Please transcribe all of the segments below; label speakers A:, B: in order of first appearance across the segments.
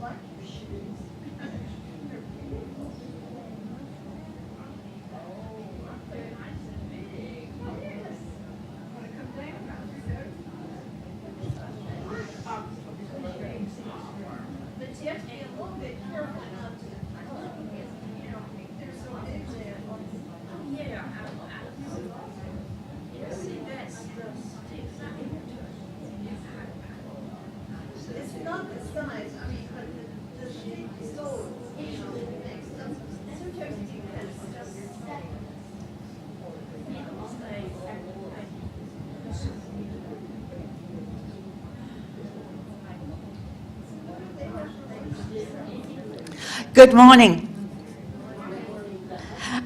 A: like your shoes. They're beautiful. Oh, they're nice and big. Oh, yes. Want to come down? But you have to be a little bit careful not to, you know, they're so big there. Yeah. See, that's the sticks. It's not the size, I mean, but the shape is so, you know, makes them, sometimes you can just say.
B: Good morning.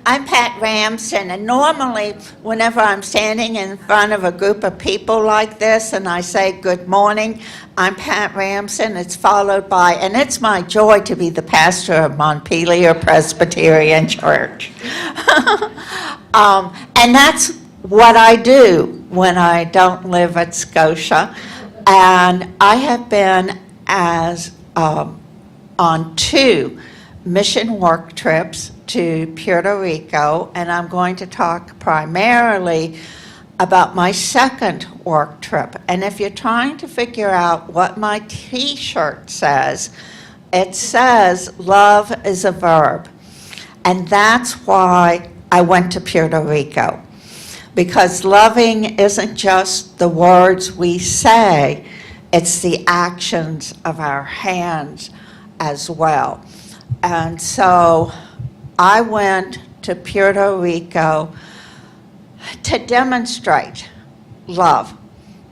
B: I'm Pat Ramsden, and normally whenever I'm standing in front of a group of people like this and I say good morning, I'm Pat Ramsden, it's followed by, and it's my joy to be the pastor of Montpelier Presbyterian Church. And that's what I do when I don't live at Scotia. And I have been on 2 mission work trips to Puerto Rico, and I'm going to talk primarily about my second work trip. And if you're trying to figure out what my t-shirt says, it says love is a verb. And that's why I went to Puerto Rico, because loving isn't just the words we say, it's the actions of our hands as well. And so I went to Puerto Rico to demonstrate love,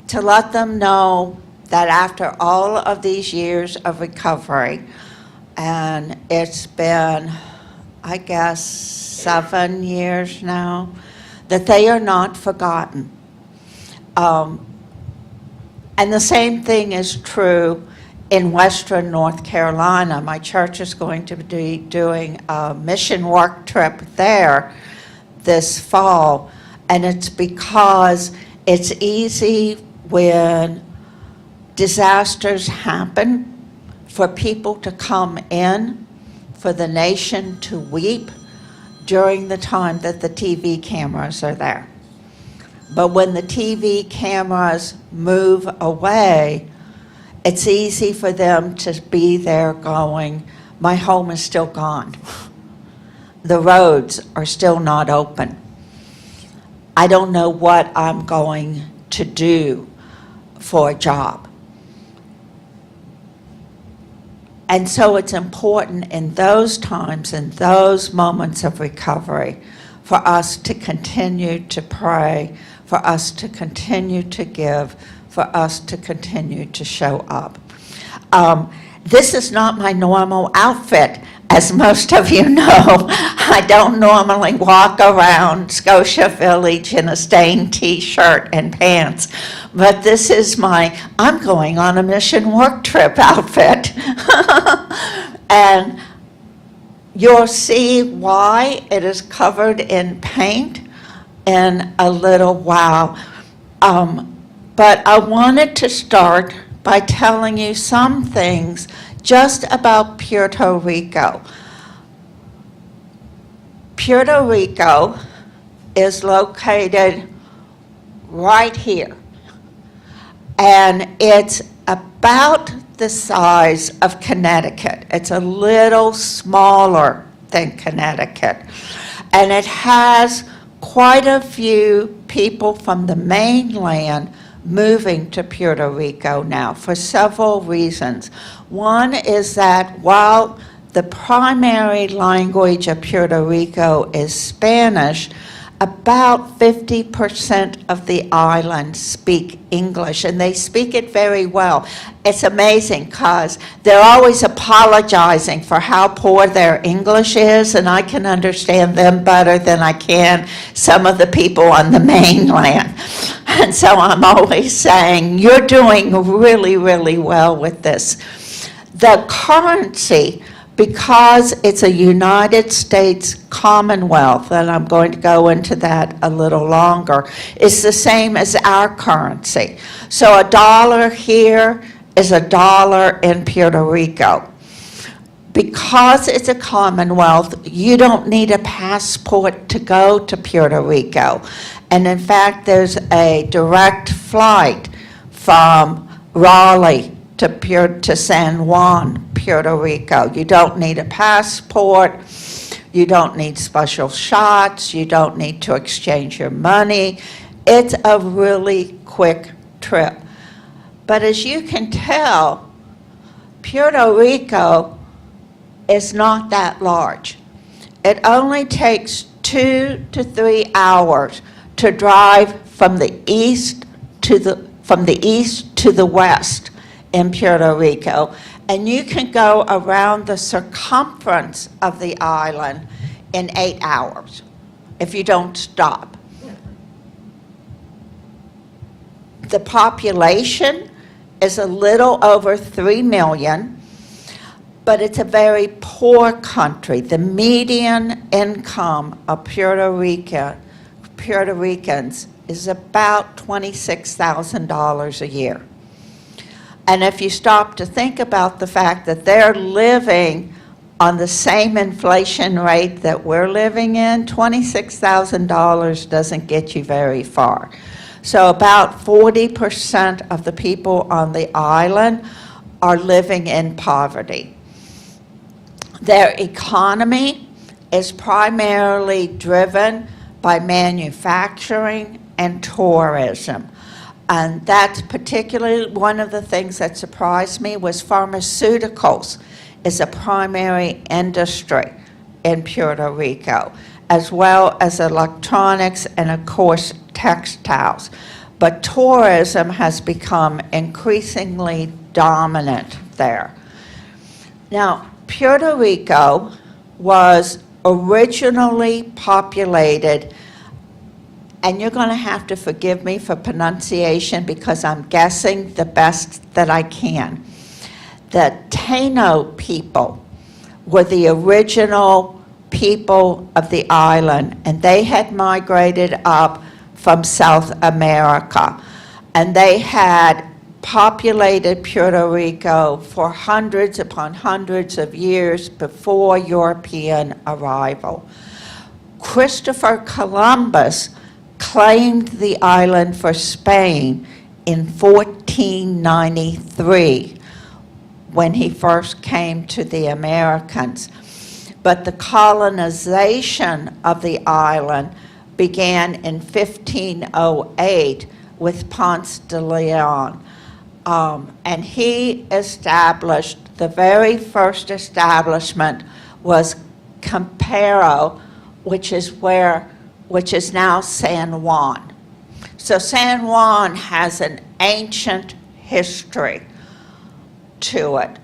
B: to let them know that after all of these years of recovery, and it's been, I guess, 7 years now, that they are not forgotten. And the same thing is true in Western North Carolina. My church is going to be doing a mission work trip there this fall, and it's because it's easy when disasters happen for people to come in, for the nation to weep during the time that the TV cameras are there. But when the TV cameras move away, it's easy for them to be there going, my home is still gone. The roads are still not open. I don't know what I'm going to do for a job. And so it's important in those times, in those moments of recovery, for us to continue to pray, for us to continue to give, for us to continue to show up. This is not my normal outfit. As most of you know, I don't normally walk around Scotia Village in a stained t-shirt and pants, but this is my I'm going on a mission work trip outfit. And you'll see why it is covered in paint in a little while. But I wanted to start by telling you some things just about Puerto Rico. Puerto Rico is located right here, and it's about the size of Connecticut. It's a little smaller than Connecticut, and it has quite a few people from the mainland moving to Puerto Rico now for several reasons. One is that while the primary language of Puerto Rico is Spanish, about 50% of the island speak English, and they speak it very well. It's amazing because they're always apologizing for how poor their English is, and I can understand them better than I can some of the people on the mainland. And so I'm always saying, you're doing really, really well with this. The currency, because it's a United States Commonwealth, and I'm going to go into that a little longer, is the same as our currency. So $1 here is $1 in Puerto Rico. Because it's a Commonwealth, you don't need a passport to go to Puerto Rico. And in fact, there's a direct flight from Raleigh to San Juan, Puerto Rico. You don't need a passport. You don't need special shots. You don't need to exchange your money. It's a really quick trip. But as you can tell, Puerto Rico is not that large. It only takes 2 to 3 hours to drive from the east to the west in Puerto Rico, and you can go around the circumference of the island in 8 hours if you don't stop. The population is a little over 3 million, but it's a very poor country. The median income of Puerto Ricans is about $26,000 a year. And if you stop to think about the fact that they're living on the same inflation rate that we're living in, $26,000 doesn't get you very far. So about 40% of the people on the island are living in poverty. Their economy is primarily driven by manufacturing and tourism. And that's particularly one of the things that surprised me was pharmaceuticals is a primary industry in Puerto Rico, as well as electronics and, of course, textiles. But tourism has become increasingly dominant there. Now, Puerto Rico was originally populated, and you're going to have to forgive me for pronunciation because I'm guessing the best that I can. The Taino people were the original people of the island, and they had migrated up from South America, and they had populated Puerto Rico for hundreds upon hundreds of years before European arrival. Christopher Columbus claimed the island for Spain in 1493 when he first came to the Americans. But the colonization of the island began in 1508 with Ponce de Leon. And he established, the very first establishment was Campero, which is now San Juan. So San Juan has an ancient history to it.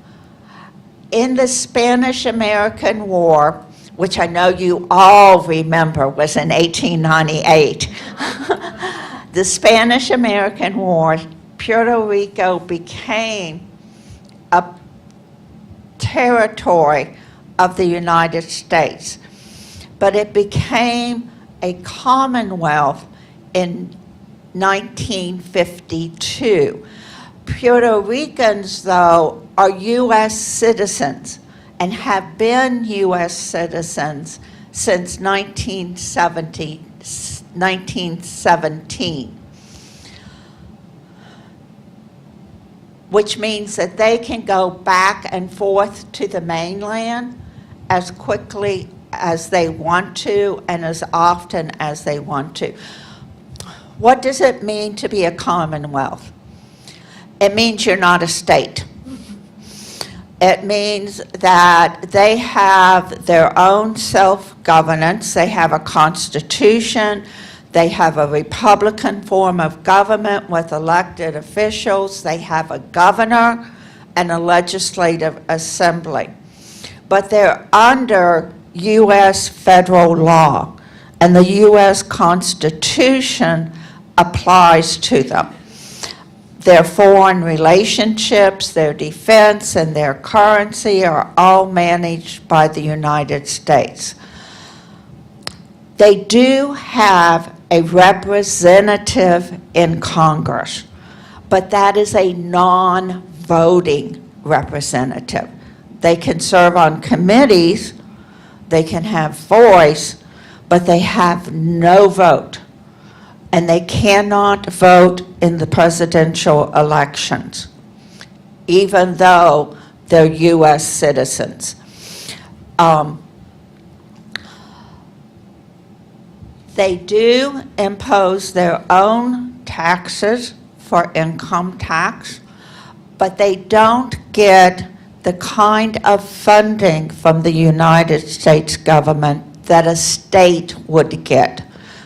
B: In the Spanish-American War, which I know you all remember was in 1898, the Spanish-American War, Puerto Rico became a territory of the United States, but it became a commonwealth in 1952. Puerto Ricans, though, are U.S. citizens and have been U.S. citizens since 1917. Which means that they can go back and forth to the mainland as quickly as they want to and as often as they want to. What does it mean to be a commonwealth? It means you're not a state. It means that they have their own self-governance. They have a constitution. They have a republican form of government with elected officials. They have a governor and a legislative assembly. But they're under U.S. federal law, and the U.S. Constitution applies to them. Their foreign relationships, their defense, and their currency are all managed by the United States. They do have a representative in Congress, but that is a non-voting representative. They can serve on committees, they can have voice, but they have no vote. And they cannot vote in the presidential elections, even though they're U.S. citizens. They do impose their own taxes for income tax, but they don't get the kind of funding from the United States government that a state would get.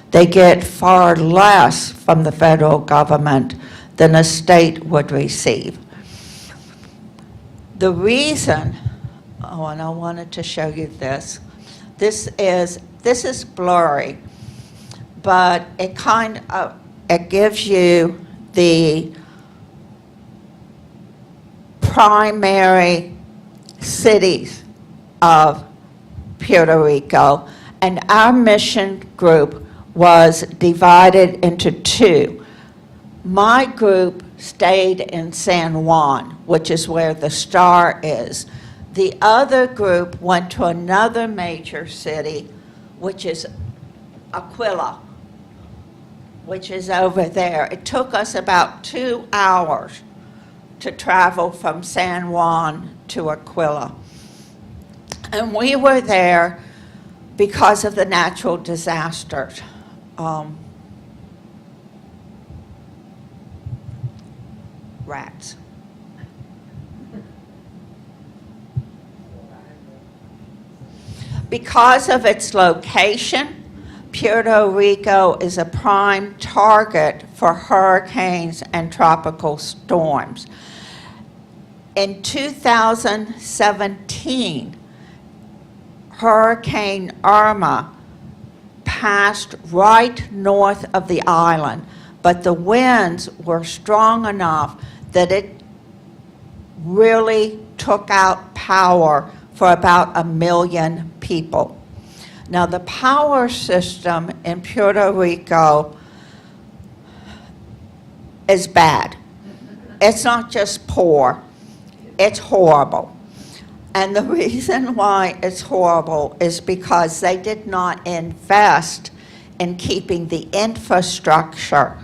B: They get far less from the federal government than a state would receive. The reason, oh, and I wanted to show you this. This is blurry, but it gives you the primary cities of Puerto Rico, and our mission group was divided into two. My group stayed in San Juan, which is where the star is. The other group went to another major city, which is Aquila, which is over there. It took us about 2 hours to travel from San Juan to Aquila. And we were there because of the natural disasters. Rats. Because of its location, Puerto Rico is a prime target for hurricanes and tropical storms. In 2017, Hurricane Irma passed right north of the island, but the winds were strong enough that it really took out power for about 1 million people. Now, the power system in Puerto Rico is bad. It's not just poor, it's horrible. And the reason why it's horrible is because they did not invest in keeping the infrastructure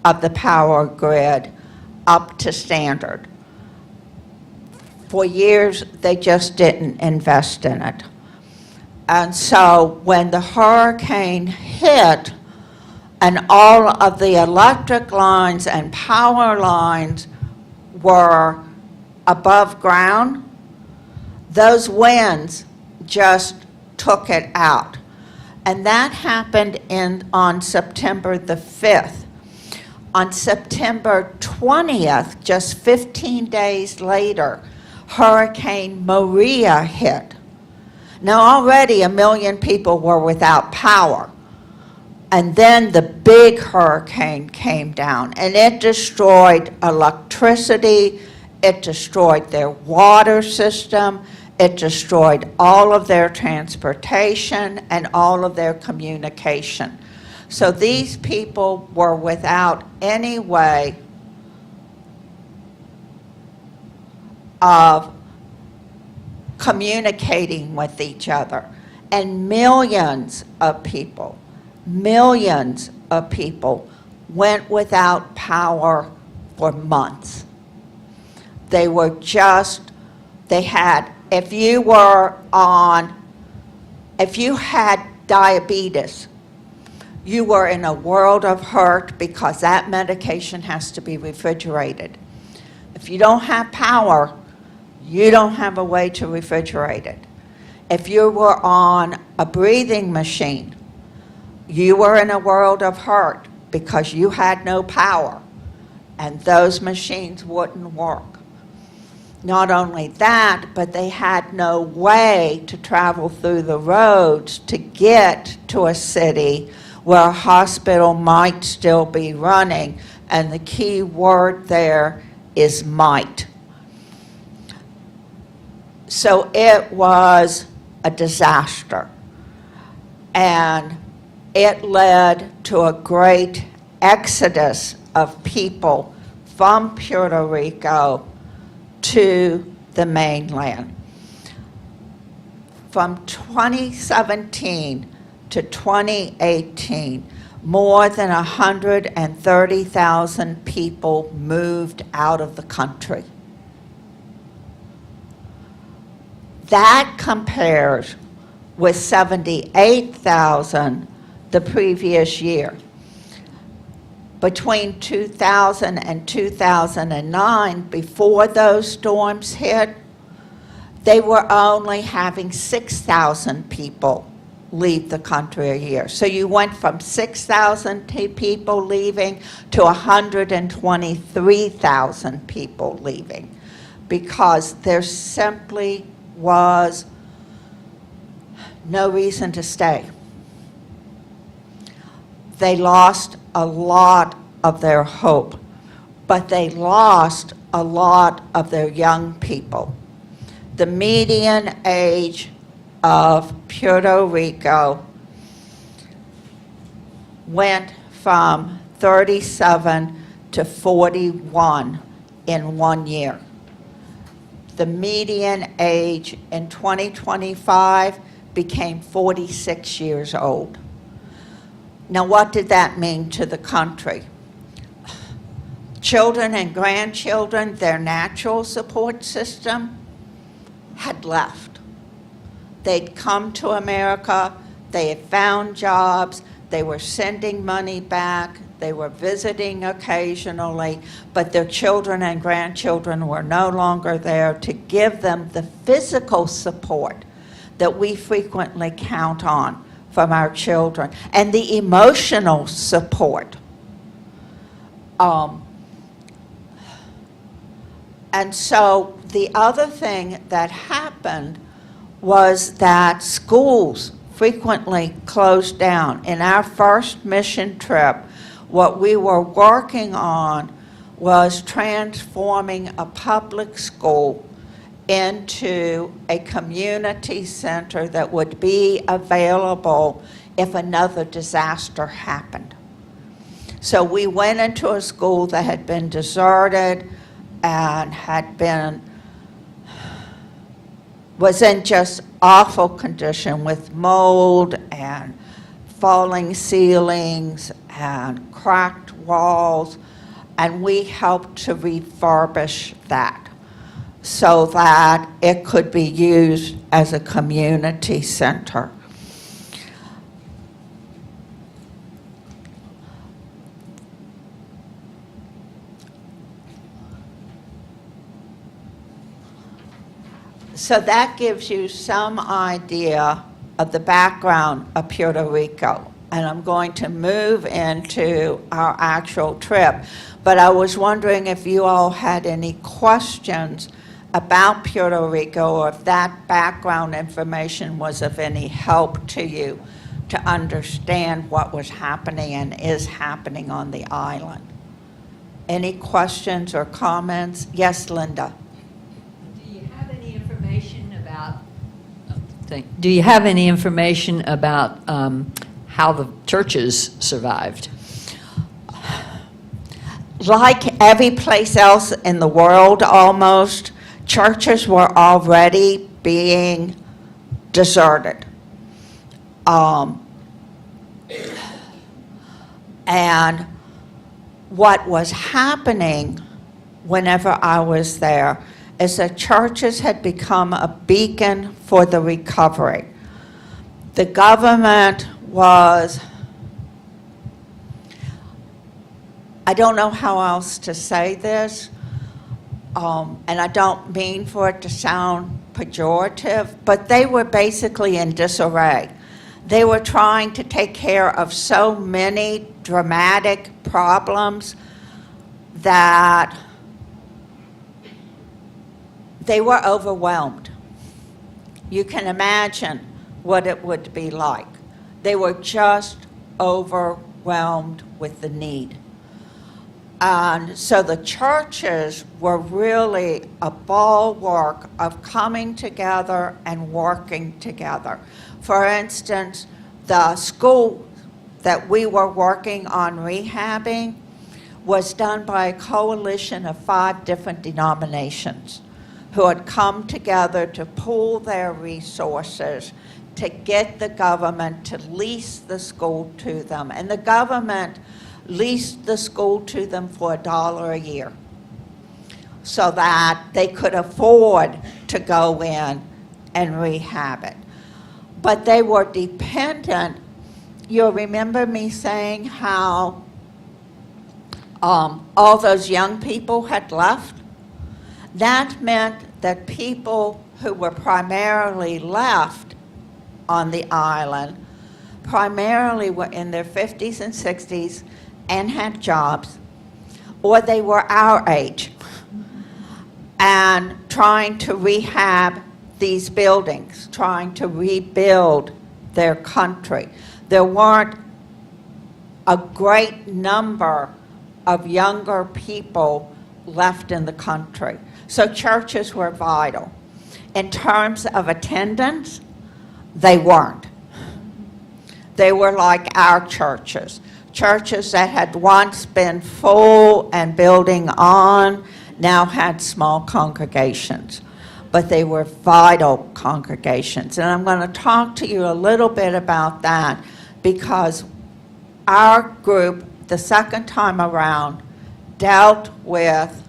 B: of the power grid up to standard. For years, they just didn't invest in it. And so when the hurricane hit and all of the electric lines and power lines were above ground, those winds just took it out. And that happened on September the 5th. On September 20th, just 15 days later, Hurricane Maria hit. Now already 1 million people were without power. And then the big hurricane came down and it destroyed electricity, it destroyed their water system, it destroyed all of their transportation and all of their communication. So these people were without any way of communicating with each other. And millions of people went without power for months. If you had diabetes, you were in a world of hurt because that medication has to be refrigerated. If you don't have power, you don't have a way to refrigerate it. If you were on a breathing machine, you were in a world of hurt because you had no power and those machines wouldn't work. Not only that, but they had no way to travel through the roads to get to a city where a hospital might still be running, and the key word there is might. So it was a disaster, and it led to a great exodus of people from Puerto Rico to the mainland. From 2017 to 2018, more than 130,000 people moved out of the country. That compares with 78,000 the previous year. Between 2000 and 2009, before those storms hit, they were only having 6,000 people leave the country a year. So you went from 6,000 people leaving to 123,000 people leaving, because there simply was no reason to stay. They lost a lot of their hope, but they lost a lot of their young people. The median age of Puerto Rico went from 37 to 41 in 1 year. The median age in 2025 became 46 years old. Now, what did that mean to the country? Children and grandchildren, their natural support system, had left. They'd come to America, they had found jobs, they were sending money back, they were visiting occasionally, but their children and grandchildren were no longer there to give them the physical support that we frequently count on from our children, and the emotional support. And so the other thing that happened was that schools frequently closed down. In our first mission trip, what we were working on was transforming a public school into a community center that would be available if another disaster happened. So we went into a school that had been deserted and was in just awful condition with mold and falling ceilings and cracked walls, and we helped to refurbish that so that it could be used as a community center. So that gives you some idea of the background of Puerto Rico. And I'm going to move into our actual trip. But I was wondering if you all had any questions about Puerto Rico, or if that background information was of any help to you to understand what was happening and is happening on the island. Any questions or comments? Yes, Linda.
C: Do you have any information about how the churches survived?
B: Like every place else in the world almost, churches were already being deserted. And what was happening whenever I was there is that churches had become a beacon for the recovery. The government was, I don't know how else to say this, and I don't mean for it to sound pejorative, but they were basically in disarray. They were trying to take care of so many dramatic problems that they were overwhelmed. You can imagine what it would be like. They were just overwhelmed with the need. And so the churches were really a bulwark of coming together and working together. For instance, the school that we were working on rehabbing was done by a coalition of 5 different denominations. who had come together to pool their resources to get the government to lease the school to them. And the government leased the school to them for $1 a year so that they could afford to go in and rehab it. But they were dependent. You'll remember me saying how all those young people had left? That meant that people who were primarily left on the island primarily were in their 50s and 60s and had jobs, or they were our age and trying to rehab these buildings, trying to rebuild their country. There weren't a great number of younger people left in the country. So churches were vital. In terms of attendance, they weren't. They were like our churches. Churches that had once been full and building on now had small congregations. But they were vital congregations. And I'm going to talk to you a little bit about that because our group, the second time around, dealt with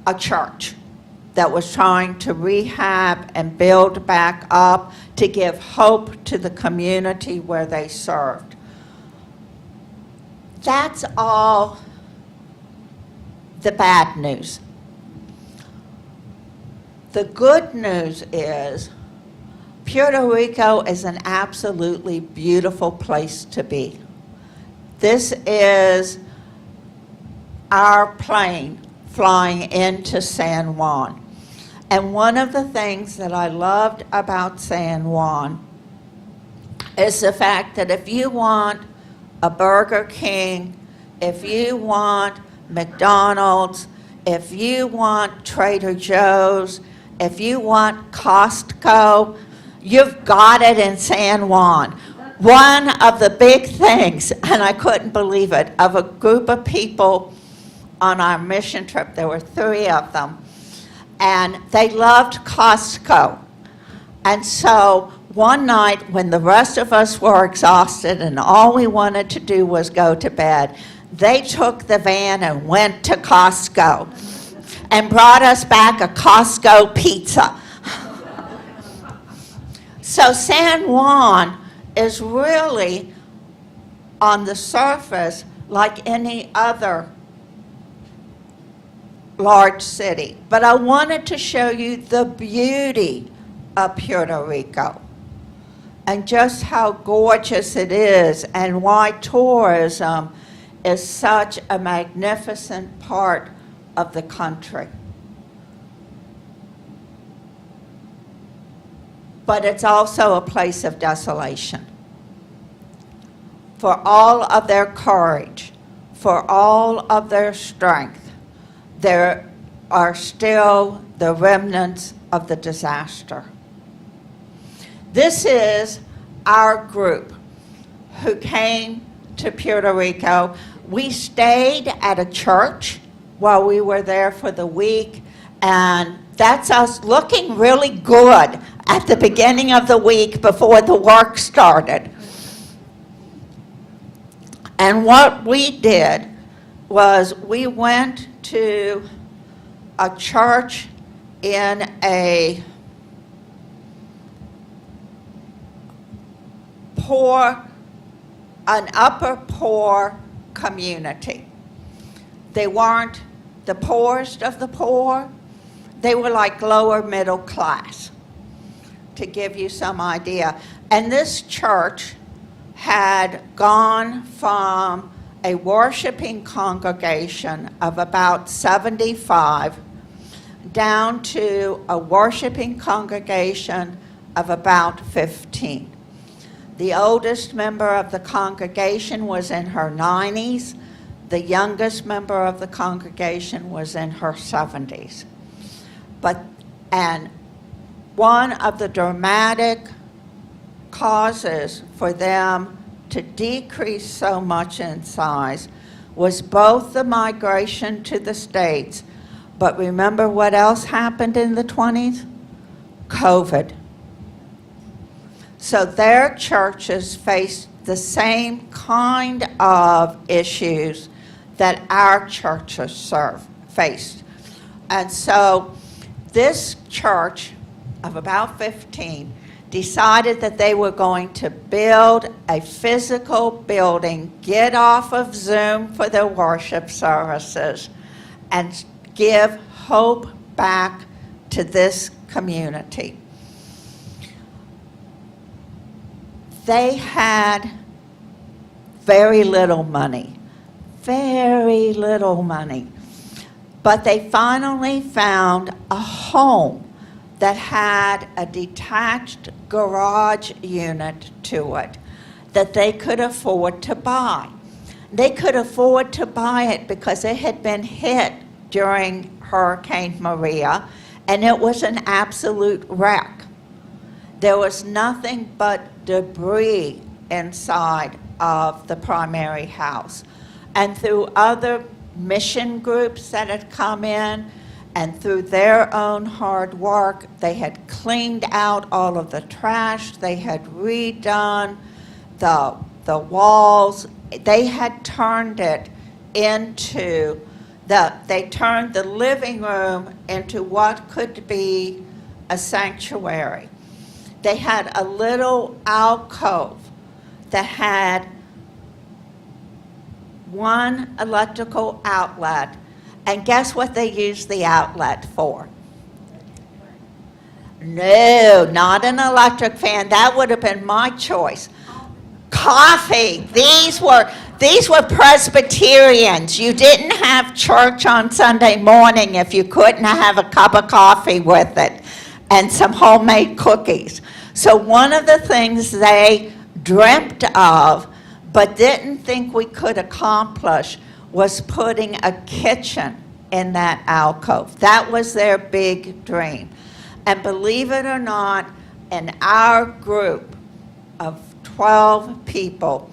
B: a church that was trying to rehab and build back up to give hope to the community where they served. That's all the bad news. The good news is Puerto Rico is an absolutely beautiful place to be. This is our plane flying into San Juan. And one of the things that I loved about San Juan is the fact that if you want a Burger King, if you want McDonald's, if you want Trader Joe's, if you want Costco, you've got it in San Juan. One of the big things, and I couldn't believe it, of a group of people on our mission trip, there were 3 of them, and they loved Costco. And so one night when the rest of us were exhausted and all we wanted to do was go to bed, they took the van and went to Costco and brought us back a Costco pizza. So San Juan is really, on the surface, like any other large city. But I wanted to show you the beauty of Puerto Rico and just how gorgeous it is and why tourism is such a magnificent part of the country. But it's also a place of desolation. For all of their courage, for all of their strength, there are still the remnants of the disaster. This is our group who came to Puerto Rico. We stayed at a church while we were there for the week, and that's us looking really good at the beginning of the week before the work started. And what we did was we went to a church in an upper poor community. They weren't the poorest of the poor. They were like lower middle class, to give you some idea. And this church had gone from a worshiping congregation of about 75 down to a worshiping congregation of about 15. The oldest member of the congregation was in her 90s. The youngest member of the congregation was in her 70s. And one of the dramatic causes for them to decrease so much in size was both the migration to the States, But remember what else happened in the 20s? COVID. So their churches faced the same kind of issues that our churches faced. And so this church of about 15 decided that they were going to build a physical building, get off of Zoom for their worship services, and give hope back to this community. They had very little money, but they finally found a home that had a detached garage unit to it that they could afford to buy. They could afford to buy it because it had been hit during Hurricane Maria, and it was an absolute wreck. There was nothing but debris inside of the primary house. And through other mission groups that had come in, and through their own hard work, they had cleaned out all of the trash, they had redone the walls, they had turned it into they turned the living room into what could be a sanctuary. They had a little alcove that had one electrical outlet, and guess what they used the outlet for? No, not an electric fan. That would have been my choice. Coffee. These were Presbyterians. You didn't have church on Sunday morning if you couldn't have a cup of coffee with it and some homemade cookies. So one of the things they dreamt of but didn't think we could accomplish was putting a kitchen in that alcove. That was their big dream. And believe it or not, in our group of 12 people,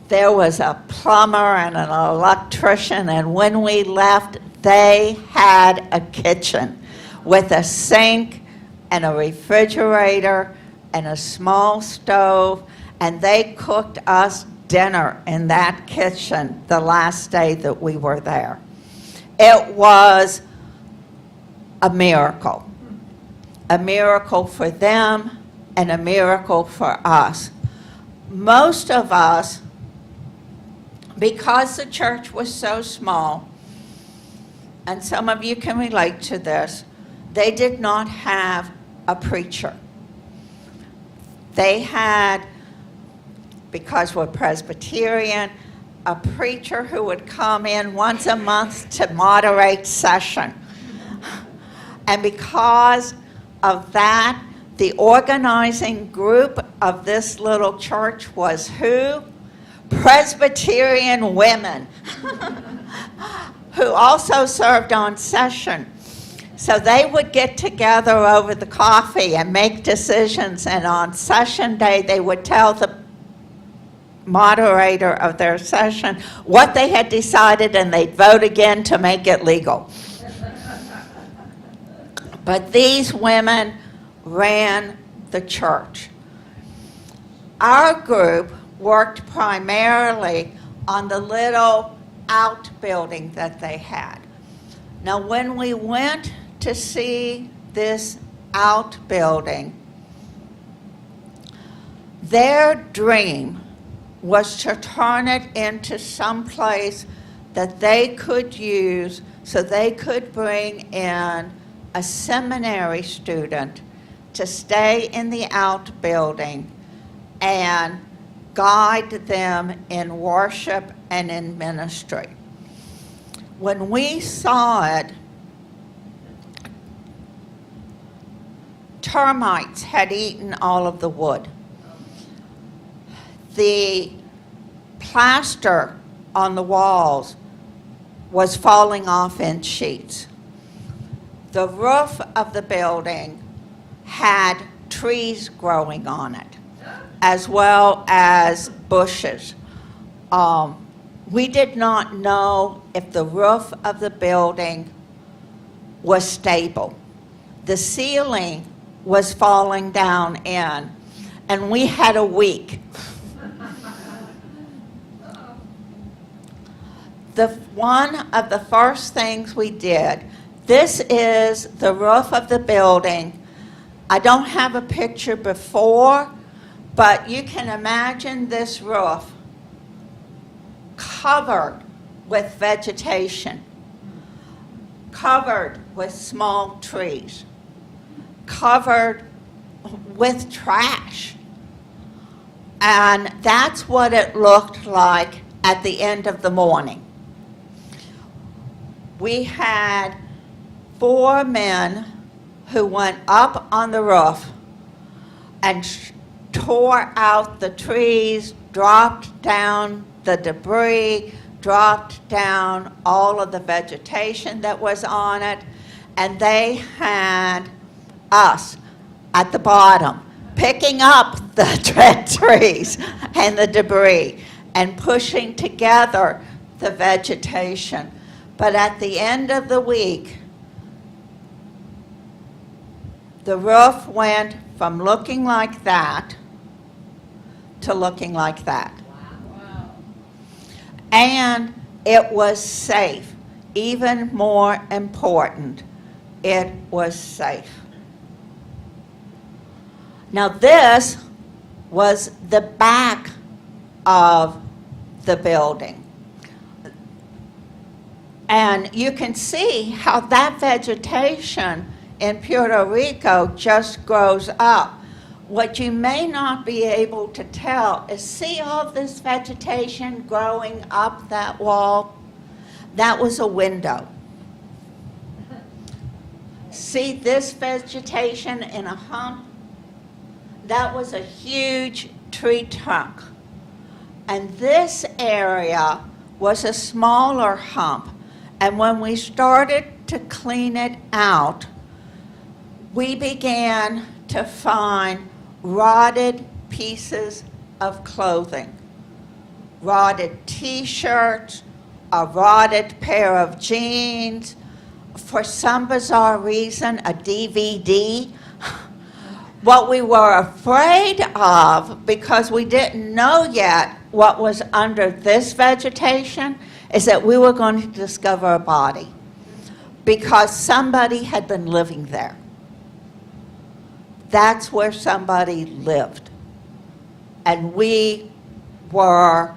B: there was a plumber and an electrician, and when we left, they had a kitchen with a sink and a refrigerator and a small stove, and they cooked us dinner in that kitchen the last day that we were there. It was a miracle for them and a miracle for us. Most of us, because the church was so small, and some of you can relate to this, they did not have a preacher. They had, because we're Presbyterian, a preacher who would come in once a month to moderate session. And because of that, the organizing group of this little church was who? Presbyterian women, who also served on session. So they would get together over the coffee and make decisions, and on session day they would tell the moderator of their session what they had decided, and they'd vote again to make it legal. But these women ran the church. Our group worked primarily on the little outbuilding that they had. Now, when we went to see this outbuilding, their dream was to turn it into some place that they could use so they could bring in a seminary student to stay in the outbuilding and guide them in worship and in ministry. When we saw it, termites had eaten all of the wood. The plaster on the walls was falling off in sheets. The roof of the building had trees growing on it, as well as bushes. We did not know if the roof of the building was stable. The ceiling was falling down in, and we had a week. One of the first things we did, this is the roof of the building. I don't have a picture before, but you can imagine this roof covered with vegetation, covered with small trees, covered with trash. And that's what it looked like at the end of the morning. We had 4 men who went up on the roof and tore out the trees, dropped down the debris, dropped down all of the vegetation that was on it, and they had us at the bottom picking up the dead trees and the debris and pushing together the vegetation. But at the end of the week, the roof went from looking like that to looking like that.
A: Wow.
B: And it was safe. Even more important, it was safe. Now this was the back of the building. And you can see how that vegetation in Puerto Rico just grows up. What you may not be able to tell is, see all this vegetation growing up that wall? That was a window. See this vegetation in a hump? That was a huge tree trunk. And this area was a smaller hump. And when we started to clean it out, we began to find rotted pieces of clothing, rotted t-shirts, a rotted pair of jeans, for some bizarre reason, a DVD. What we were afraid of, because we didn't know yet what was under this vegetation, is that we were going to discover a body, because somebody had been living there. That's where somebody lived. And we were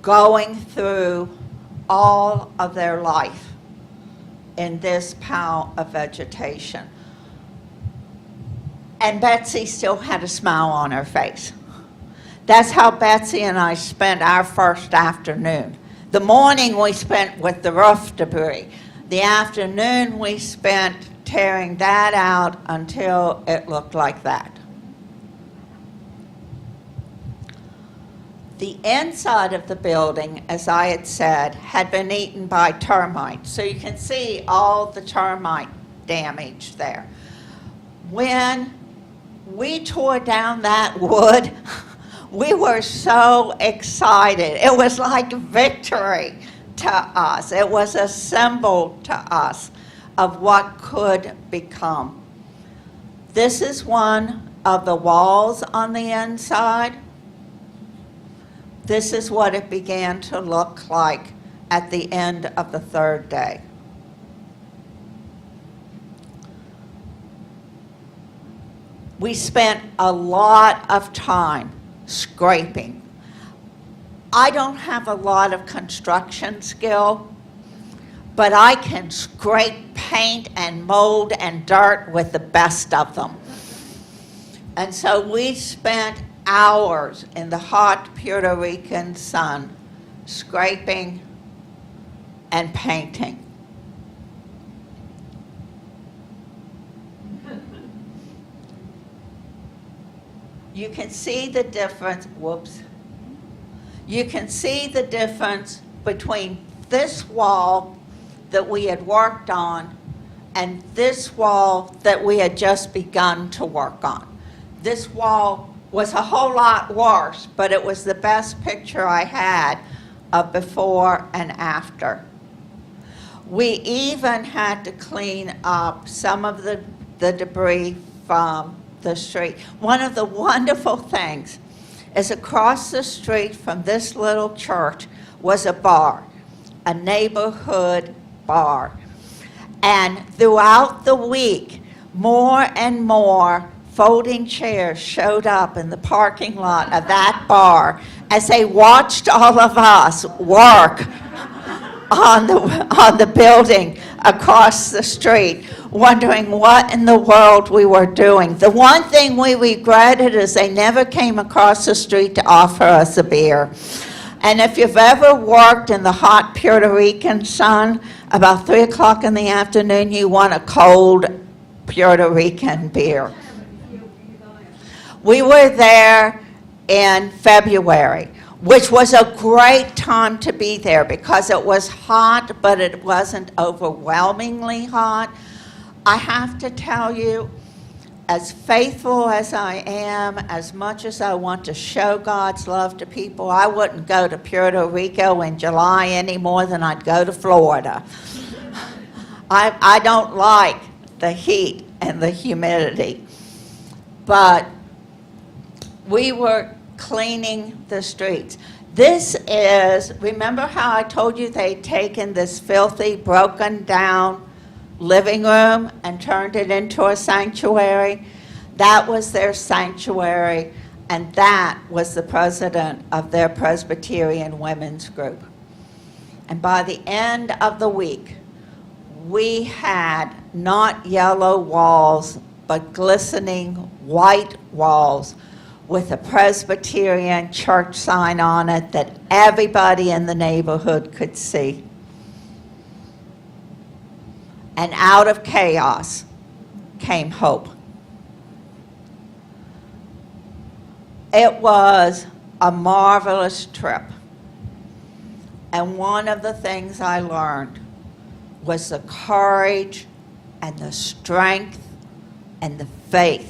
B: going through all of their life in this pile of vegetation. And Betsy still had a smile on her face. That's how Betsy and I spent our first afternoon. The morning we spent with the roof debris. The afternoon we spent tearing that out until it looked like that. The inside of the building, as I had said, had been eaten by termites. So you can see all the termite damage there. When we tore down that wood, we were so excited. It was like victory to us. It was a symbol to us of what could become. This is one of the walls on the inside. This is what it began to look like at the end of the 3rd day. We spent a lot of time scraping. I don't have a lot of construction skill, but I can scrape paint and mold and dirt with the best of them. And so we spent hours in the hot Puerto Rican sun scraping and painting. You can see the difference, you can see the difference between this wall that we had worked on and this wall that we had just begun to work on. This wall was a whole lot worse, but it was the best picture I had of before and after. We even had to clean up some of the debris from the street. One of the wonderful things is across the street from this little church was a bar, a neighborhood bar. And throughout the week, more and more folding chairs showed up in the parking lot of that bar as they watched all of us work on the building across the street, wondering what in the world we were doing. The one thing we regretted is they never came across the street to offer us a beer. And if you've ever worked in the hot Puerto Rican sun, about 3 o'clock in the afternoon, you want a cold Puerto Rican beer. We were there in February, which was a great time to be there because it was hot, but it wasn't overwhelmingly hot. I have to tell you, as faithful as I am, as much as I want to show God's love to people, I wouldn't go to Puerto Rico in July any more than I'd go to Florida. I don't like the heat and the humidity. But we were cleaning the streets. This is, remember how I told you they'd taken this filthy, broken down living room and turned it into a sanctuary? That was their sanctuary, and that was the president of their Presbyterian women's group. And by the end of the week, we had not yellow walls, but glistening white walls with a Presbyterian church sign on it that everybody in the neighborhood could see. And out of chaos came hope. It was a marvelous trip. And one of the things I learned was the courage and the strength and the faith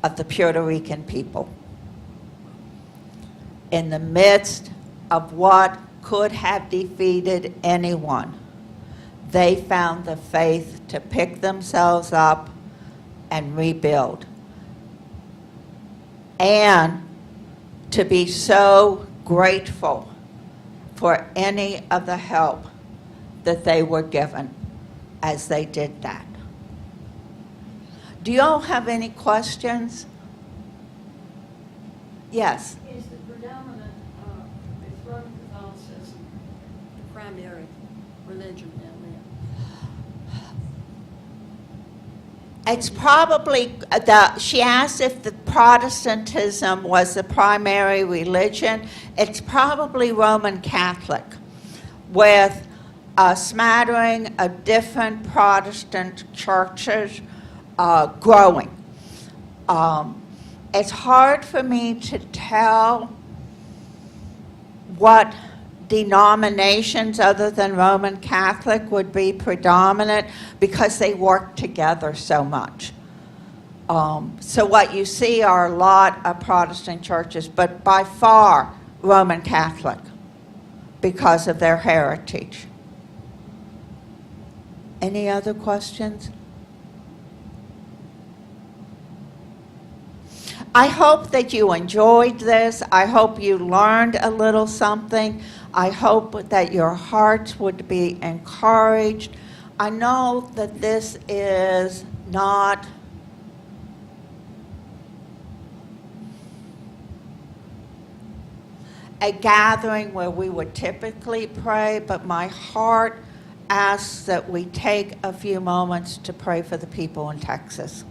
B: of the Puerto Rican people. In the midst of what could have defeated anyone, they found the faith to pick themselves up and rebuild. And to be so grateful for any of the help that they were given as they did that. Do you all have any questions? Yes.
D: Is the predominant, is Roman Catholicism the primary religion down there?
B: It's probably, she asked if the Protestantism was the primary religion. It's probably Roman Catholic, with a smattering of different Protestant churches growing. It's hard for me to tell what denominations other than Roman Catholic would be predominant because they work together so much. So what you see are a lot of Protestant churches, but by far Roman Catholic because of their heritage. Any other questions? I hope that you enjoyed this. I hope you learned a little something. I hope that your hearts would be encouraged. I know that this is not a gathering where we would typically pray, but my heart asks that we take a few moments to pray for the people in Texas.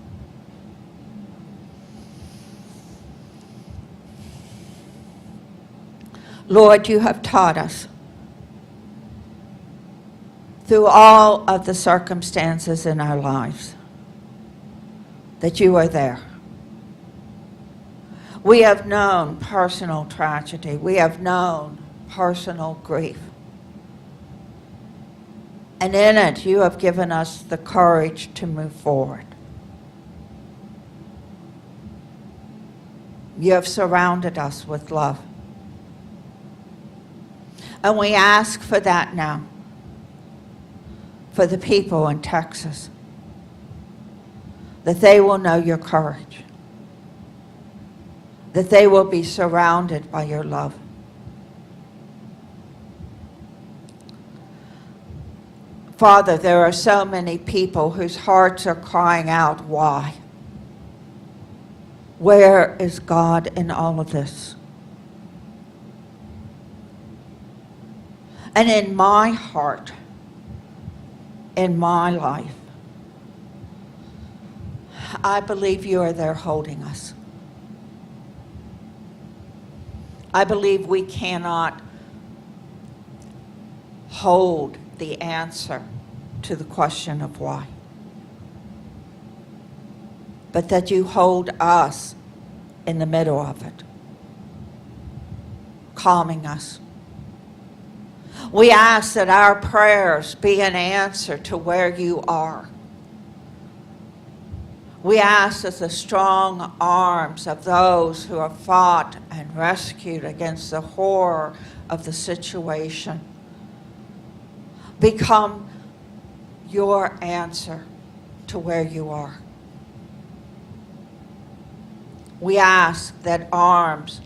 B: Lord, you have taught us through all of the circumstances in our lives that you are there. We have known personal tragedy. We have known personal grief. And in it, you have given us the courage to move forward. You have surrounded us with love. And we ask for that now. for the people in Texas, that they will know your courage, that they will be surrounded by your love. Father, there are so many people whose hearts are crying out, why? Where is God in all of this? And in my heart, in my life, I believe you are there holding us. I believe we cannot hold the answer to the question of why, but that you hold us in the middle of it, calming us. We ask that our prayers be an answer to where you are. We ask that the strong arms of those who have fought and rescued against the horror of the situation become your answer to where you are. We ask that arms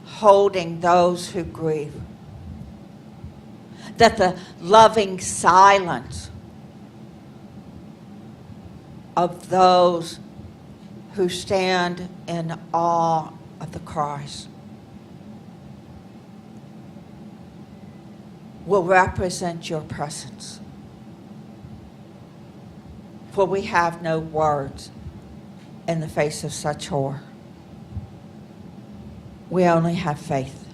B: holding those who grieve, that the loving silence of those who stand in awe of the Christ will represent your presence. For we have no words in the face of such horror. We only have faith.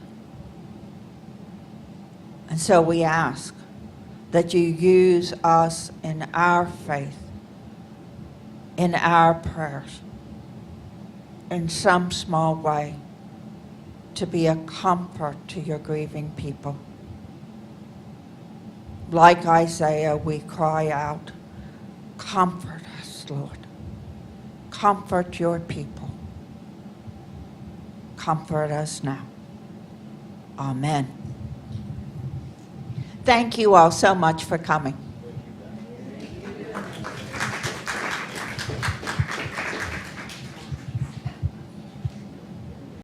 B: And so we ask that you use us in our faith, in our prayers, in some small way, to be a comfort to your grieving people. Like Isaiah, we cry out, comfort us, Lord. Comfort your people. Comfort us now. Amen. Thank you all so much for coming.